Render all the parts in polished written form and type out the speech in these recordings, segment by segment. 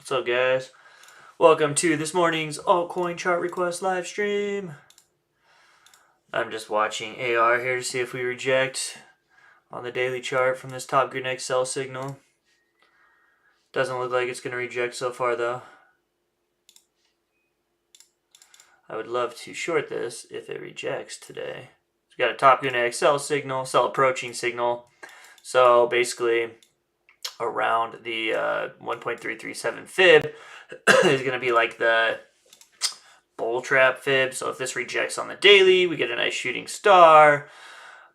What's up, guys? Welcome to this morning's altcoin chart request live stream. I'm just watching AR here to see if we reject on the daily chart from this top BinX sell signal. Doesn't look like it's going to reject so far, though. I would love to short this if it rejects today. We've got a top BinX sell signal, sell approaching signal. So basically, around the 1.337 fib is going to be like the bull trap fib. So if this rejects on the daily, we get a nice shooting star,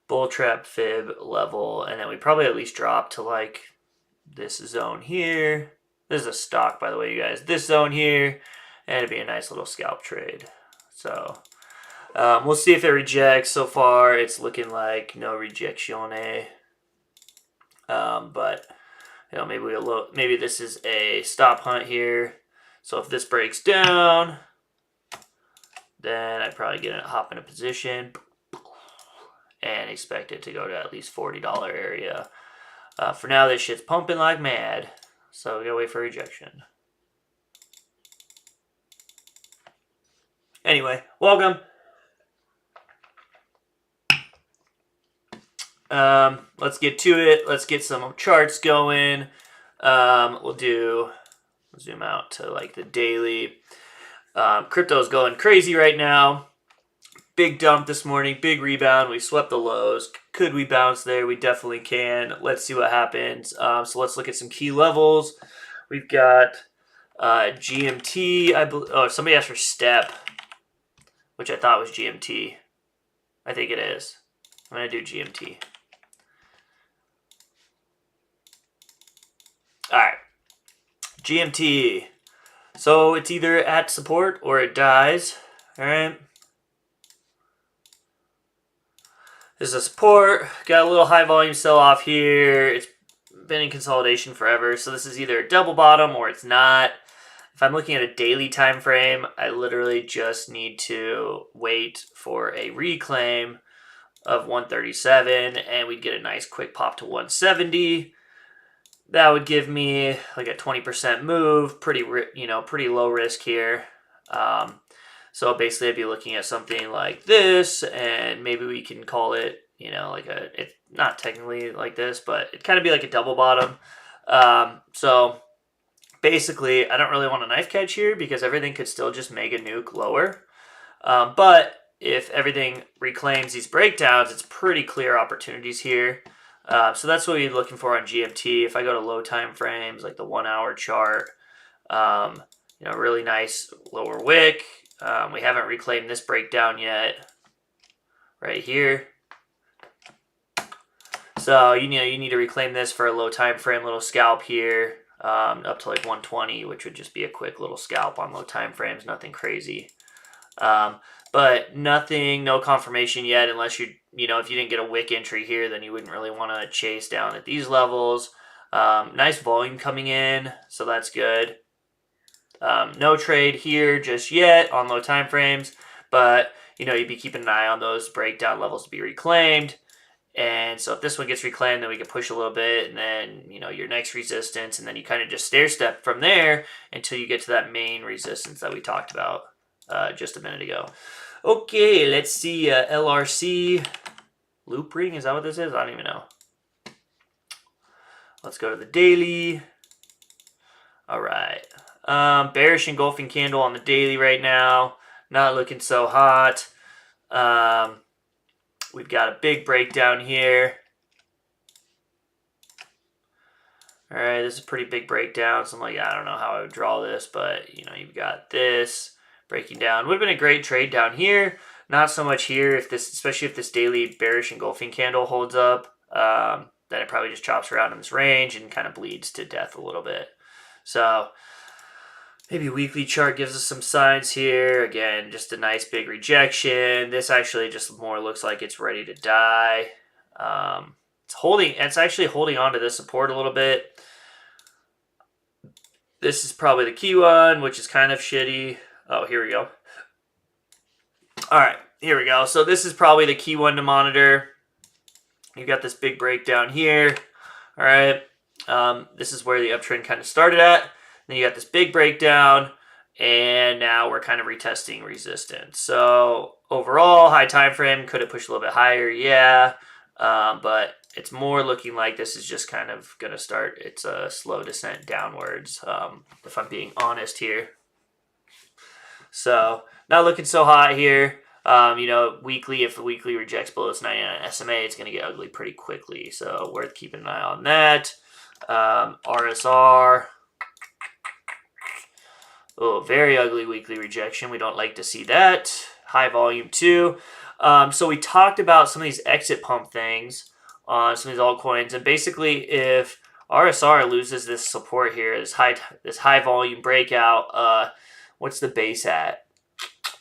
bull trap fib level, and then we probably at least drop to like this zone here. This is a stock, by the way, you guys. This zone here, and it'd be a nice little scalp trade. So we'll see if it rejects. So far, it's looking like no rejection. But you know, maybe we'll look. Maybe this is a stop hunt here. So if this breaks down, then I'd probably hop in a position and expect it to go to at least $40 area. For now, this shit's pumping like mad. So we gotta wait for rejection. Anyway, welcome. Let's get to it. Let's get some charts going. We'll zoom out to like the daily. Crypto is going crazy right now. Big dump this morning, big rebound. We swept the lows. Could we bounce there? We definitely can. Let's see what happens. So let's look at some key levels. We've got GMT. Oh, somebody asked for step, which I thought was GMT. I think it is. I'm going to do GMT. All right. GMT. So it's either at support or it dies. All right. This is a support. Got a little high volume sell off here. It's been in consolidation forever. So this is either a double bottom or it's not. If I'm looking at a daily time frame, I literally just need to wait for a reclaim of 137 and we'd get a nice quick pop to 170. That would give me like a 20% move, pretty low risk here. So basically I'd be looking at something like this, and maybe we can call it, like it's not technically like this, but it'd kind of be like a double bottom. So basically I don't really want a knife catch here because everything could still just mega nuke lower. But if everything reclaims these breakdowns, it's pretty clear opportunities here. So that's what we're looking for on GMT. If I go to low time frames, like the 1 hour chart, really nice lower wick. We haven't reclaimed this breakdown yet, right here. So you need to reclaim this for a low time frame little scalp here, up to like 120, which would just be a quick little scalp on low time frames, nothing crazy. But no confirmation yet, unless if you didn't get a wick entry here, then you wouldn't really want to chase down at these levels. Nice volume coming in, so that's good. No trade here just yet on low time frames, but you'd be keeping an eye on those breakdown levels to be reclaimed. And so if this one gets reclaimed, then we can push a little bit, and then your next resistance, and then you kind of just stair step from there until you get to that main resistance that we talked about just a minute ago. Okay, let's see. LRC loop ring, is that what this is? I don't even know. Let's go to the daily. All right. Bearish engulfing candle on the daily right now. Not looking so hot. We've got a big breakdown here. All right, this is a pretty big breakdown. So I'm like, I don't know how I would draw this, but you've got this breaking down. Would have been a great trade down here. Not so much here, especially if this daily bearish engulfing candle holds up. Then it probably just chops around in this range and kind of bleeds to death a little bit. So maybe weekly chart gives us some signs here. Again, just a nice big rejection. This actually just more looks like it's ready to die. It's actually holding on to this support a little bit. This is probably the key one, which is kind of shitty. Oh, here we go. All right, here we go. So this is probably the key one to monitor. You've got this big breakdown here. All right. This is where the uptrend kind of started at. Then you got this big breakdown, and now we're kind of retesting resistance. So overall, high time frame, could it push a little bit higher? Yeah, but it's more looking like this is just kind of going to start its a slow descent downwards, if I'm being honest here. So not looking so hot here. You know, weekly, if the weekly rejects below this 99 SMA, it's going to get ugly pretty quickly. So worth keeping an eye on that. RSR. Oh, very ugly weekly rejection. We don't like to see that. High volume too. So we talked about some of these exit pump things on some of these altcoins, and basically, if RSR loses this support here, this high volume breakout, what's the base at?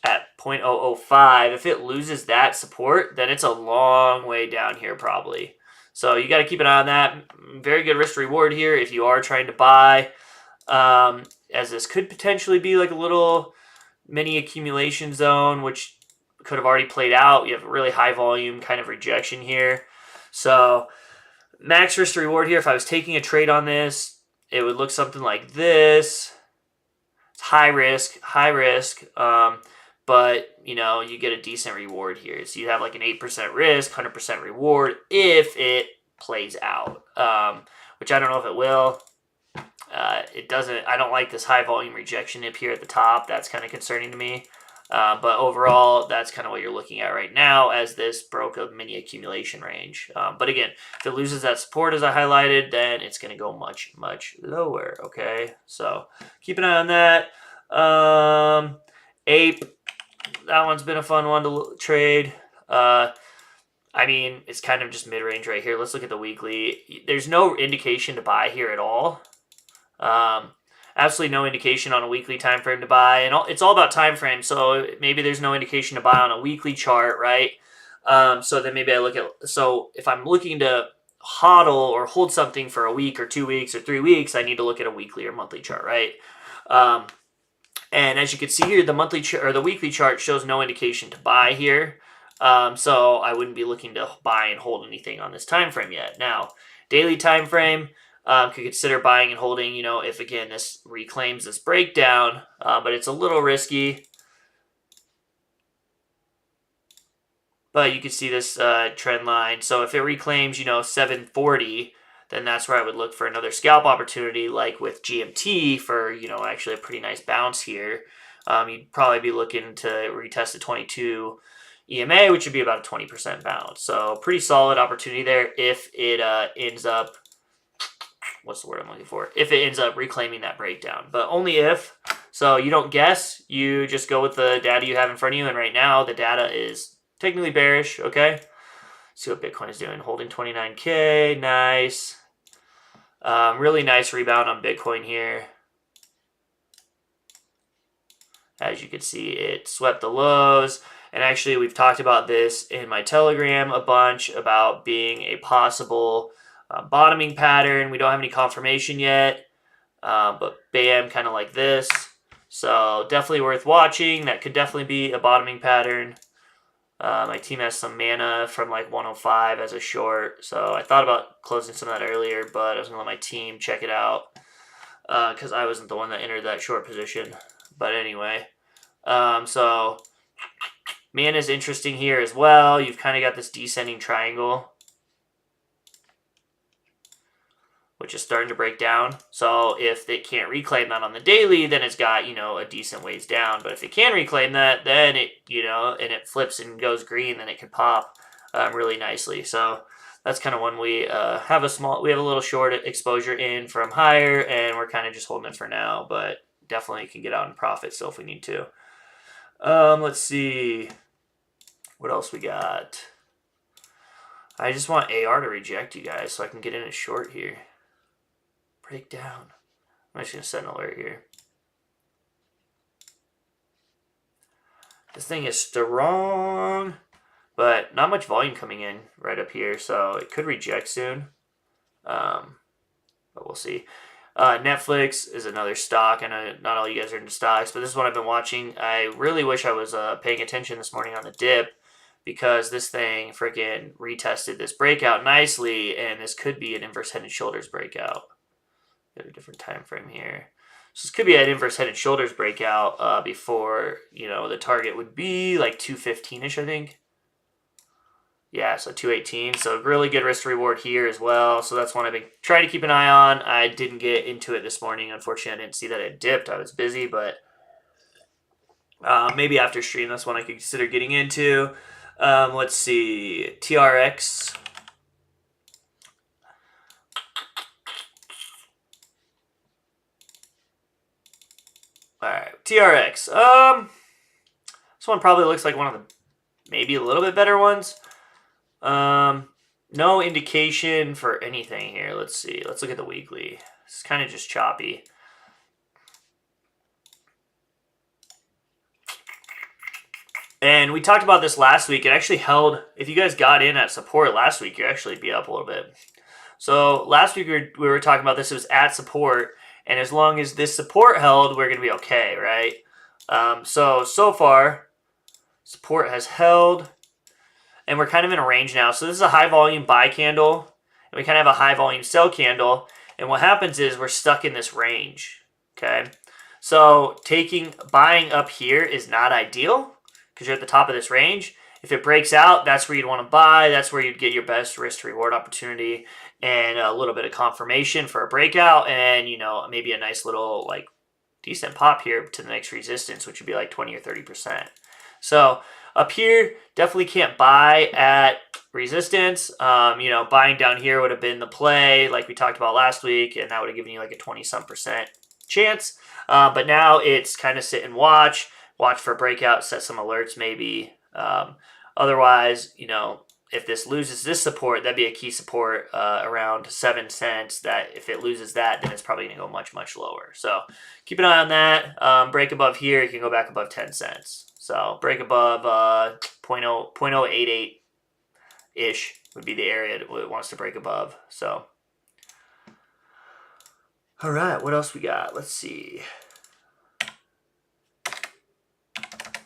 At 0.005. If it loses that support, then it's a long way down here probably. So you got to keep an eye on that. Very good risk to reward here if you are trying to buy. As this could potentially be like a little mini accumulation zone, which could have already played out. You have a really high volume kind of rejection here. So max risk to reward here, if I was taking a trade on this, it would look something like this. It's high risk, but you know, you get a decent reward here. So you have like an 8% risk, 100% reward if it plays out, which I don't know if it will. It doesn't. I don't like this high volume rejection up here at the top. That's kind of concerning to me. But overall, that's kind of what you're looking at right now as this broke a mini accumulation range. But again, if it loses that support as I highlighted, then it's going to go much, much lower. Okay, so keep an eye on that. APE, that one's been a fun one to trade. I mean, it's kind of just mid-range right here. Let's look at the weekly. There's no indication to buy here at all. Absolutely no indication on a weekly time frame to buy, and it's all about time frame. So maybe there's no indication to buy on a weekly chart, right? So then maybe I look at, so if I'm looking to hodl or hold something for a week or 2 weeks or 3 weeks, I need to look at a weekly or monthly chart, right? And as you can see here, the monthly or the weekly chart shows no indication to buy here. So I wouldn't be looking to buy and hold anything on this time frame yet. Now, daily time frame, could consider buying and holding, you know, if again this reclaims this breakdown, but it's a little risky. But you can see this trend line. So if it reclaims, you know, 740, then that's where I would look for another scalp opportunity, like with GMT for, you know, actually a pretty nice bounce here. You'd probably be looking to retest the 22 EMA, which would be about a 20% bounce. So pretty solid opportunity there if it ends up, what's the word I'm looking for? If it ends up reclaiming that breakdown, but only if. So you don't guess, you just go with the data you have in front of you. And right now the data is technically bearish. Okay. See what Bitcoin is doing. Holding 29K. Nice. Really nice rebound on Bitcoin here. As you can see, it swept the lows. And actually, we've talked about this in my Telegram a bunch about being a possible bottoming pattern. We don't have any confirmation yet, but bam, kind of like this. So definitely worth watching. That could definitely be a bottoming pattern. My team has some mana from like 105 as a short. So I thought about closing some of that earlier, but I was going to let my team check it out because I wasn't the one that entered that short position. But anyway, so mana is interesting here as well. You've kind of got this descending triangle, which is starting to break down. So if they can't reclaim that on the daily, then it's got, you know, a decent ways down. But if they can reclaim that, then it, you know, and it flips and goes green, then it could pop really nicely. So that's kind of when we have a little short exposure in from higher, and we're kind of just holding it for now, but definitely can get out in profit still if we need to. Let's see. What else we got? I just want AR to reject, you guys, so I can get in a short here. Break down. I'm just going to set an alert here. This thing is strong, but not much volume coming in right up here, so it could reject soon. But we'll see. Netflix is another stock. I know not all you guys are into stocks, but this is what I've been watching. I really wish I was paying attention this morning on the dip, because this thing freaking retested this breakout nicely, and this could be an inverse head and shoulders breakout. Got a different time frame here. So this could be an inverse head and shoulders breakout before, you know, the target would be like 215-ish, I think. Yeah, so 218. So really good risk to reward here as well. So that's one I've been trying to keep an eye on. I didn't get into it this morning. Unfortunately, I didn't see that it dipped. I was busy, but maybe after stream, that's one I could consider getting into. Let's see. TRX. All right, TRX. This one probably looks like one of the maybe a little bit better ones. No indication for anything here. Let's see. Let's look at the weekly. It's kind of just choppy. And we talked about this last week. It actually held. If you guys got in at support last week, you'd actually be up a little bit. So last week we were talking about this. It was at support. And as long as this support held, we're going to be okay, right? So far, support has held. And we're kind of in a range now. So this is a high volume buy candle. And we kind of have a high volume sell candle. And what happens is we're stuck in this range. Okay. So buying up here is not ideal because you're at the top of this range. If it breaks out, that's where you'd want to buy. That's where you'd get your best risk to reward opportunity and a little bit of confirmation for a breakout. And, you know, maybe a nice little like decent pop here to the next resistance, which would be like 20 or 30%. So up here, definitely can't buy at resistance. You know, buying down here would have been the play like we talked about last week, and that would have given you like a 20-some% chance. But now it's kind of sit and watch for a breakout, set some alerts maybe. Otherwise, you know, if this loses this support, that'd be a key support around 7 cents. That if it loses that, then it's probably going to go much, much lower. So keep an eye on that. Break above here, you can go back above 10 cents. So break above 0.088-ish would be the area that it wants to break above. So, all right, what else we got? Let's see.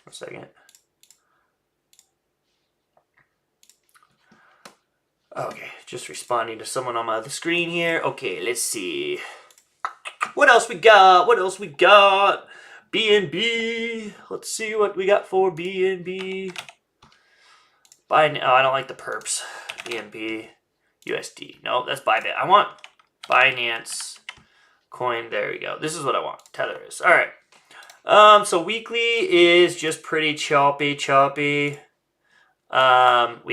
One second. Okay, just responding to someone on my other screen here. Okay, let's see. What else we got? BNB. Let's see what we got for BNB. I don't like the perps. BNB. USD. No, that's Bybit. I want Binance coin. There we go. This is what I want. Tether is. All right. So weekly is just pretty choppy. We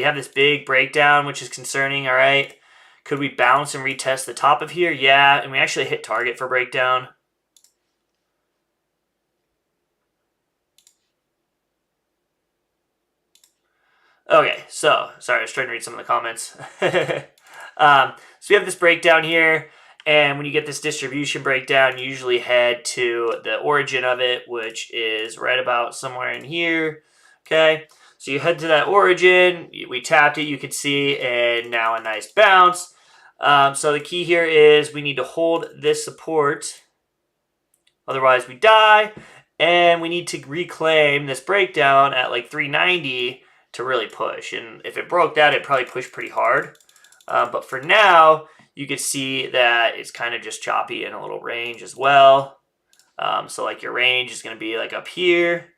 have this big breakdown, which is concerning. All right. Could we bounce and retest the top of here? Yeah. And we actually hit target for breakdown. Okay, so sorry, I was trying to read some of the comments. So we have this breakdown here, and when you get this distribution breakdown, you usually head to the origin of it, which is right about somewhere in here. Okay, so you head to that origin, we tapped it, you could see, and now a nice bounce. So the key here is we need to hold this support, otherwise we die, and we need to reclaim this breakdown at like 390 to really push. And if it broke that, it'd probably push pretty hard. But for now, you can see that it's kind of just choppy in a little range as well. So like your range is going to be like up here.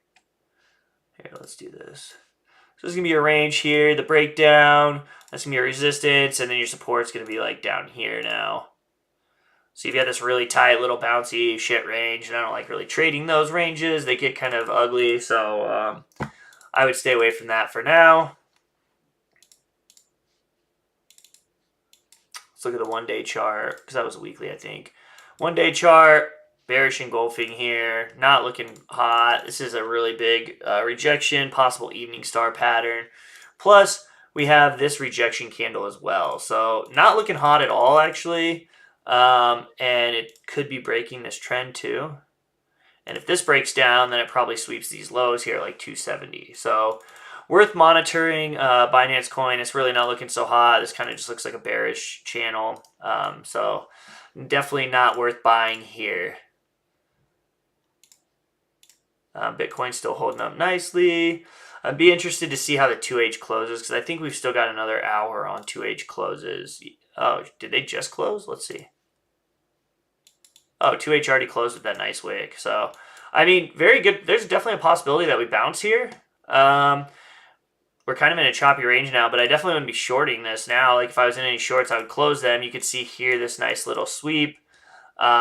Here, let's do this. So this is going to be your range here, the breakdown. That's going to be your resistance. And then your support's going to be like down here now. So you've got this really tight little bouncy shit range. And I don't like really trading those ranges. They get kind of ugly. So I would stay away from that for now. Let's look at the one-day chart, because that was a weekly, I think. One-day chart, bearish engulfing here, not looking hot. This is a really big rejection, possible evening star pattern. Plus, we have this rejection candle as well. So not looking hot at all, actually. And it could be breaking this trend too. And if this breaks down, then it probably sweeps these lows here like 270. So worth monitoring. Binance coin, it's really not looking so hot. This kind of just looks like a bearish channel. So definitely not worth buying here. Bitcoin's still holding up nicely. I'd be interested to see how the 2H closes, because I think we've still got another hour on 2H closes. Oh, did they just close? Let's see. Oh, 2H already closed with that nice wick. So, I mean, very good. There's definitely a possibility that we bounce here. We're kind of in a choppy range now, but I definitely wouldn't be shorting this now. Like, if I was in any shorts, I would close them. You could see here this nice little sweep.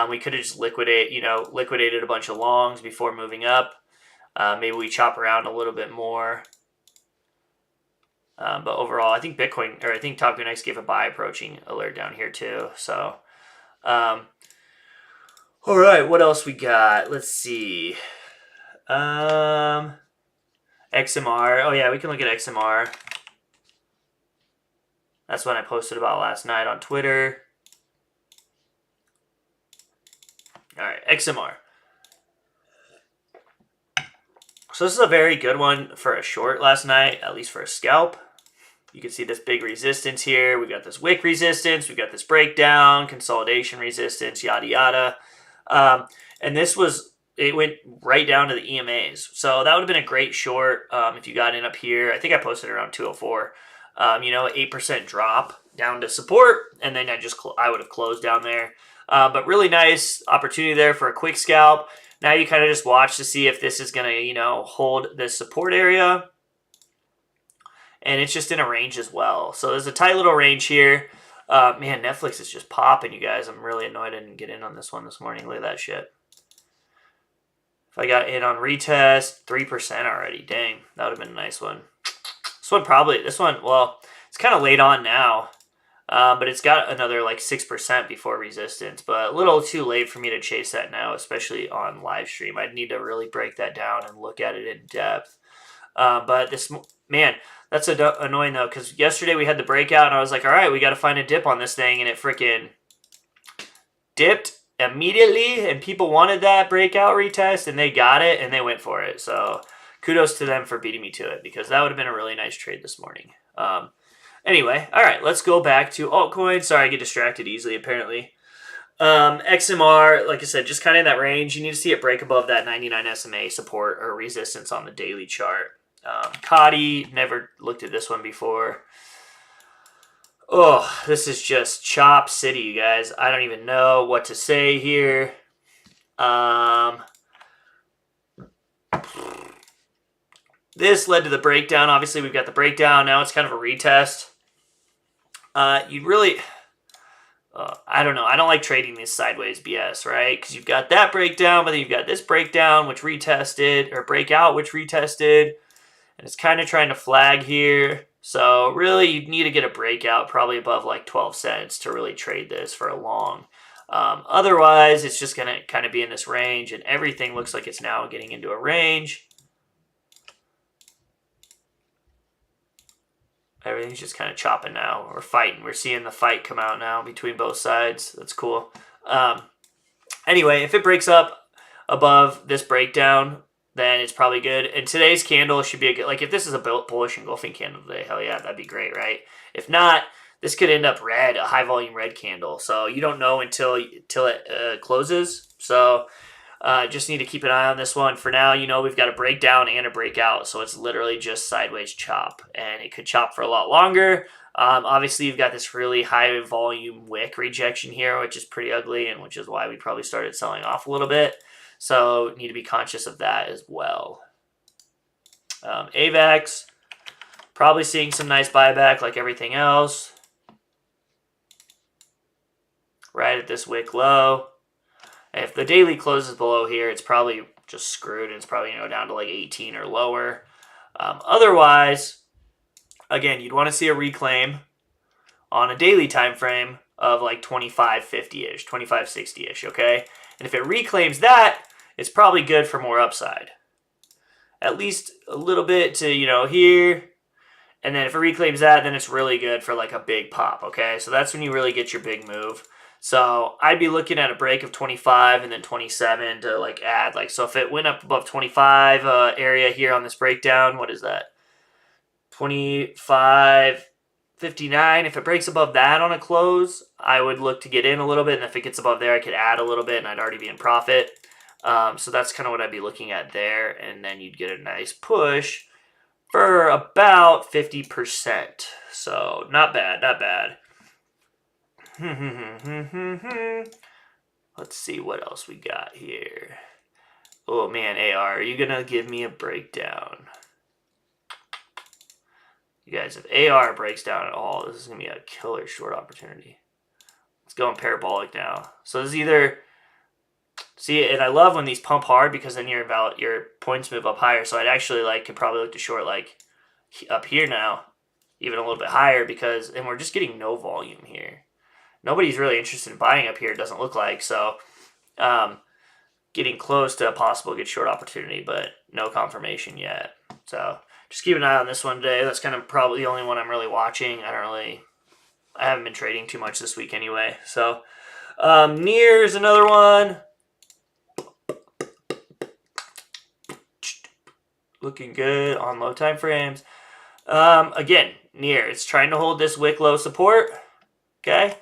We could have just liquidated a bunch of longs before moving up. Maybe we chop around a little bit more. But overall, I think Top BinX gave a buy approaching alert down here too. So, all right, what else we got? Let's see. XMR. Oh yeah, we can look at XMR. That's what I posted about last night on Twitter. All right, XMR. So this is a very good one for a short last night, at least for a scalp. You can see this big resistance here. We've got this wick resistance. We've got this breakdown, consolidation resistance, yada, yada. And it went right down to the EMAs. So that would have been a great short if you got in up here. I think I posted around 204. 8% drop down to support. And then I would have closed down there. But really nice opportunity there for a quick scalp. Now you kind of just watch to see if this is going to, hold this support area. And it's just in a range as well. So there's a tight little range here. Man, Netflix is just popping, you guys. I'm really annoyed I didn't get in on this one this morning. Look at that shit. If I got in on retest, 3% already. Dang, that would have been a nice one. Well, it's kind of late on now. But it's got another like 6% before resistance. But a little too late for me to chase that now, especially on live stream. I'd need to really break that down and look at it in depth. But that's annoying though, because yesterday we had the breakout and I was like, all right, we got to find a dip on this thing. And it freaking dipped immediately and people wanted that breakout retest and they got it and they went for it. So kudos to them for beating me to it because that would have been a really nice trade this morning. Anyway, all right, let's go back to altcoin. Sorry, I get distracted easily apparently. XMR, like I said, just kind of in that range. You need to see it break above that 99 SMA support or resistance on the daily chart. COTI, never looked at this one before. Oh, this is just chop city, you guys. I don't even know what to say here. This led to the breakdown. Obviously, we've got the breakdown. Now it's kind of a retest. I don't know. I don't like trading these sideways BS, right? Because you've got that breakdown, but then you've got this breakdown, which retested, or breakout, which retested. And it's kind of trying to flag here. So really, you'd need to get a breakout probably above like 12 cents to really trade this for a long. Otherwise, it's just going to kind of be in this range. And everything looks like it's now getting into a range. Everything's just kind of chopping now. We're fighting. We're seeing the fight come out now between both sides. That's cool. Anyway, if it breaks up above this breakdown, then it's probably good. And today's candle should be a good, like if this is a bullish engulfing candle today, hell yeah, that'd be great, right? If not, this could end up red, a high volume red candle. So you don't know until it closes. So just need to keep an eye on this one. For now, we've got a breakdown and a breakout. So it's literally just sideways chop. And it could chop for a lot longer. Obviously, you've got this really high volume wick rejection here, which is pretty ugly and which is why we probably started selling off a little bit. So need to be conscious of that as well. AVAX, probably seeing some nice buyback like everything else. Right at this wick low. And if the daily closes below here, it's probably just screwed. And it's probably down to like 18 or lower. Otherwise, again, you'd want to see a reclaim on a daily time frame of like 25.50-ish, 25.60-ish, okay? And if it reclaims that, it's probably good for more upside. At least a little bit to, here. And then if it reclaims that, then it's really good for like a big pop, okay? So that's when you really get your big move. So I'd be looking at a break of 25 and then 27 to like add. Like, so if it went up above 25 area here on this breakdown, what is that? 25.59. If it breaks above that on a close, I would look to get in a little bit. And if it gets above there, I could add a little bit and I'd already be in profit. So that's kind of what I'd be looking at there. And then you'd get a nice push for about 50%. So not bad, not bad. Let's see what else we got here. Oh man, AR, are you gonna give me a breakdown? You guys, if AR breaks down at all, this is gonna be a killer short opportunity. Let's go in parabolic now. So this is either, see, and I love when these pump hard because then your points move up higher. So I'd actually could probably look to short up here now, even a little bit higher and we're just getting no volume here. Nobody's really interested in buying up here, it doesn't look like. So getting close to a possible good short opportunity, but no confirmation yet. So just keep an eye on this one today. That's kind of probably the only one I'm really watching. I haven't been trading too much this week anyway. So NIR is another one. Looking good on low time frames. Again, NIR, it's trying to hold this wick low support. Okay.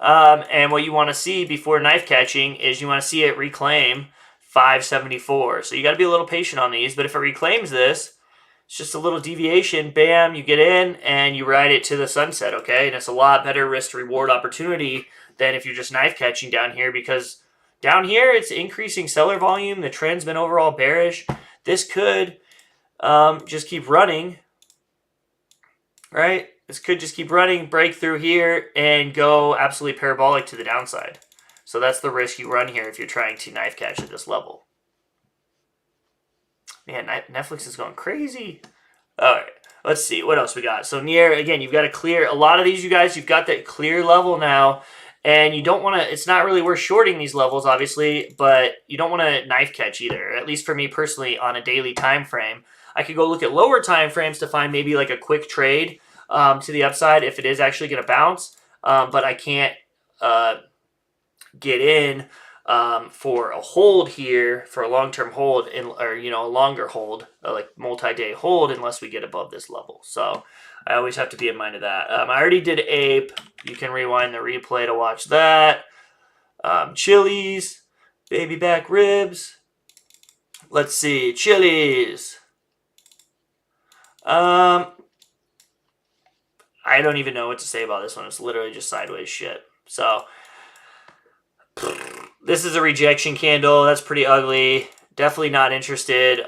And what you want to see before knife catching is you want to see it reclaim 574. So you got to be a little patient on these. But if it reclaims this, it's just a little deviation. Bam, you get in and you ride it to the sunset. Okay, and it's a lot better risk to reward opportunity than if you're just knife catching down here, because down here it's increasing seller volume. The trend's been overall bearish. This could just keep running, right? This could just keep running, break through here, and go absolutely parabolic to the downside. So that's the risk you run here if you're trying to knife catch at this level. Man, Netflix is going crazy. All right, let's see what else we got. So NIR, again, you've got to clear a lot of these, you guys. You've got that clear level now, and you don't want to. It's not really worth shorting these levels, obviously, but you don't want to knife catch either. At least for me personally, on a daily time frame, I could go look at lower time frames to find maybe like a quick trade to the upside if it is actually going to bounce, but I can't get in for a hold here, for a long-term hold, or a longer hold, like multi-day hold, unless we get above this level. So I always have to be in mind of that. I already did APE. You can rewind the replay to watch that. Chili's, baby back ribs. Let's see, Chili's. I don't even know what to say about this one. It's literally just sideways shit. So this is a rejection candle. That's pretty ugly. Definitely not interested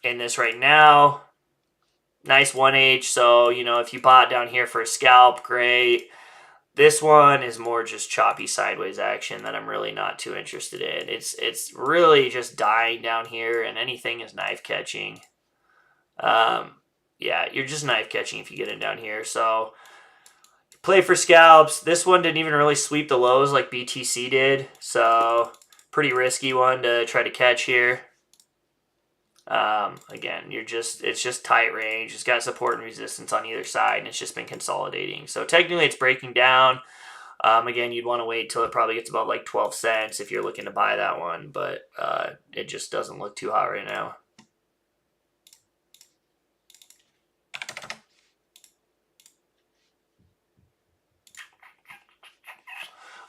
in this right now. Nice 1H. So, if you bought down here for a scalp, great. This one is more just choppy sideways action that I'm really not too interested in. It's really just dying down here, and anything is knife catching. Yeah, you're just knife catching if you get in down here. So play for scalps. This one didn't even really sweep the lows like BTC did. So pretty risky one to try to catch here. Again, it's just tight range. It's got support and resistance on either side, and it's just been consolidating. So technically it's breaking down. Again, you'd want to wait till it probably gets above like 12 cents if you're looking to buy that one, but it just doesn't look too hot right now.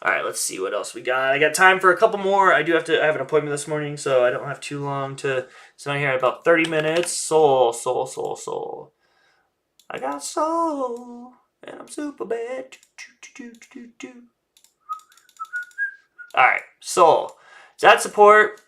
All right, let's see what else we got. I got time for a couple more. I have an appointment this morning, so I don't have too long to sit here. About 30 minutes. Soul. I got soul, and I'm super bad. All right, soul. That support.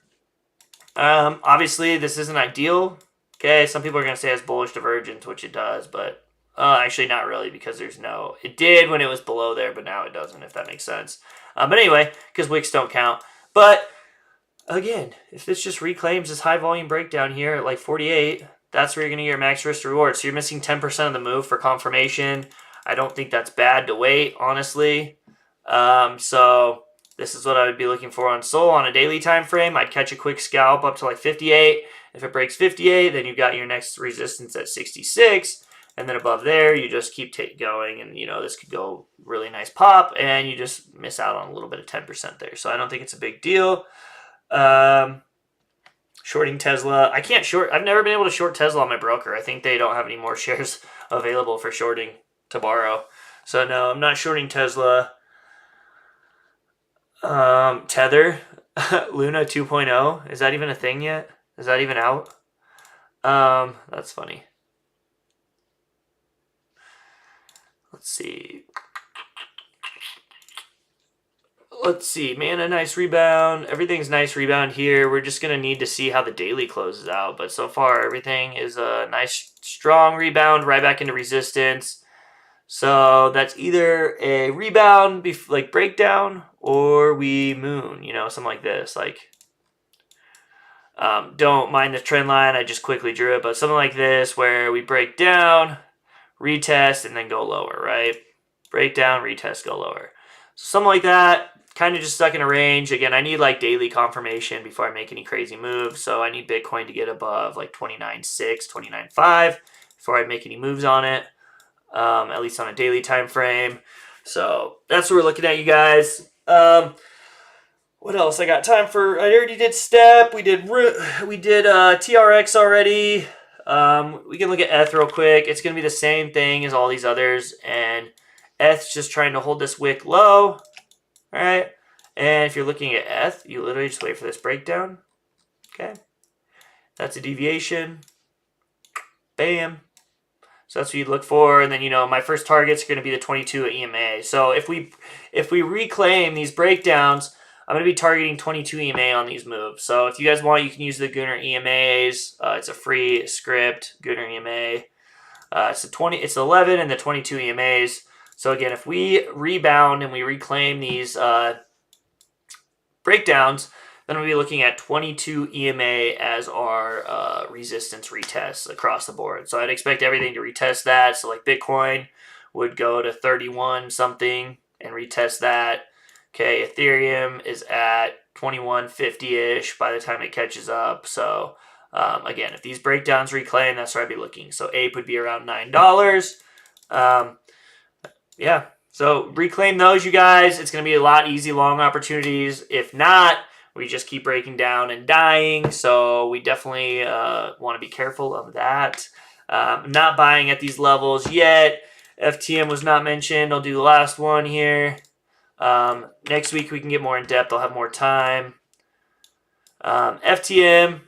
Obviously, this isn't ideal. Okay, some people are going to say it has bullish divergence, which it does, but actually not really, because it did when it was below there, but now it doesn't, if that makes sense. But anyway, because wicks don't count. But again, if this just reclaims this high volume breakdown here at like 48, that's where you're going to get your max risk to reward. So you're missing 10% of the move for confirmation. I don't think that's bad to wait, honestly. So this is what I would be looking for on SOL on a daily time frame. I'd catch a quick scalp up to like 58. If it breaks 58, then you've got your next resistance at 66. And then above there, you just keep going. And, this could go really nice pop. And you just miss out on a little bit of 10% there. So I don't think it's a big deal. Shorting Tesla. I can't short. I've never been able to short Tesla on my broker. I think they don't have any more shares available for shorting to borrow. So no, I'm not shorting Tesla. Tether. Luna 2.0. Is that even a thing yet? Is that even out? That's funny. Let's see. let's see, man, a nice rebound. Everything's nice rebound here. We're just going to need to see how the daily closes out. But so far, everything is a nice, strong rebound right back into resistance. So that's either a rebound, like breakdown, or we moon, you know, something like this. Like, don't mind the trend line. I just quickly drew it. But something like this where we break down, retest, and then go lower, right? Break down, retest, go lower. So something like that. Kind of just stuck in a range. Again, I need like daily confirmation before I make any crazy moves. So I need Bitcoin to get above like 29.6, 29.5 before I make any moves on it. At least on a daily time frame. So that's what we're looking at, you guys. What else? I got time for. I already did step. We did TRX already. We can look at ETH real quick. It's gonna be the same thing as all these others, and ETH's just trying to hold this wick low. All right. And if you're looking at ETH, you literally just wait for this breakdown. Okay. That's a deviation. Bam. So that's what you look for, and then you know my first target's going to be the 22 EMA. So if we reclaim these breakdowns, I'm going to be targeting 22 EMA on these moves. So if you guys want, you can use the Gunnar EMAs. It's a free script, Gunnar EMA. It's 11 and the 22 EMAs. So again, if we rebound and we reclaim these breakdowns, then we'll be looking at 22 EMA as our resistance retest across the board. So I'd expect everything to retest that. So like Bitcoin would go to 31 something and retest that. Okay, Ethereum is at 2150-ish by the time it catches up. So again, if these breakdowns reclaim, that's where I'd be looking. So APE would be around $9. Yeah, so reclaim those, you guys. It's going to be a lot easy long opportunities. If not, we just keep breaking down and dying, so we definitely want to be careful of that. Not buying at these levels yet. FTM was not mentioned. I'll do the last one here. Next week we can get more in depth. I'll have more time. FTM,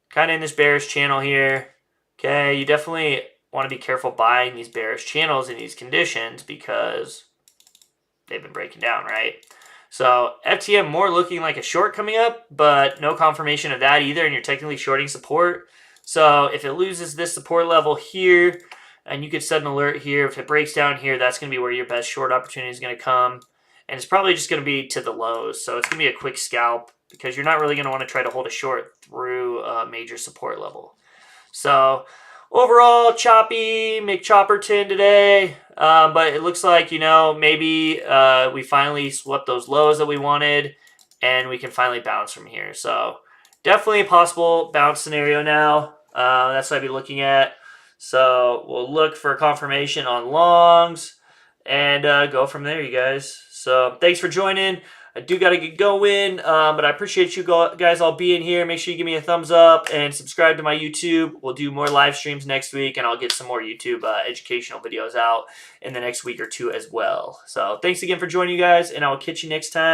kind of in this bearish channel here. Okay, you definitely want to be careful buying these bearish channels in these conditions because they've been breaking down, right? So FTM more looking like a short coming up, but no confirmation of that either, and you're technically shorting support. So if it loses this support level here, and you could set an alert here, if it breaks down here, that's going to be where your best short opportunity is going to come. And it's probably just going to be to the lows. So it's going to be a quick scalp because you're not really going to want to try to hold a short through a major support level. So overall, choppy, McChopperton today. But it looks like, you know, maybe we finally swept those lows that we wanted and we can finally bounce from here. So definitely a possible bounce scenario now. That's what I'd be looking at. So we'll look for confirmation on longs and go from there, you guys. So thanks for joining. I do got to get going, but I appreciate you guys all being here. Make sure you give me a thumbs up and subscribe to my YouTube. We'll do more live streams next week, and I'll get some more YouTube educational videos out in the next week or two as well. So thanks again for joining, you guys, and I'll catch you next time.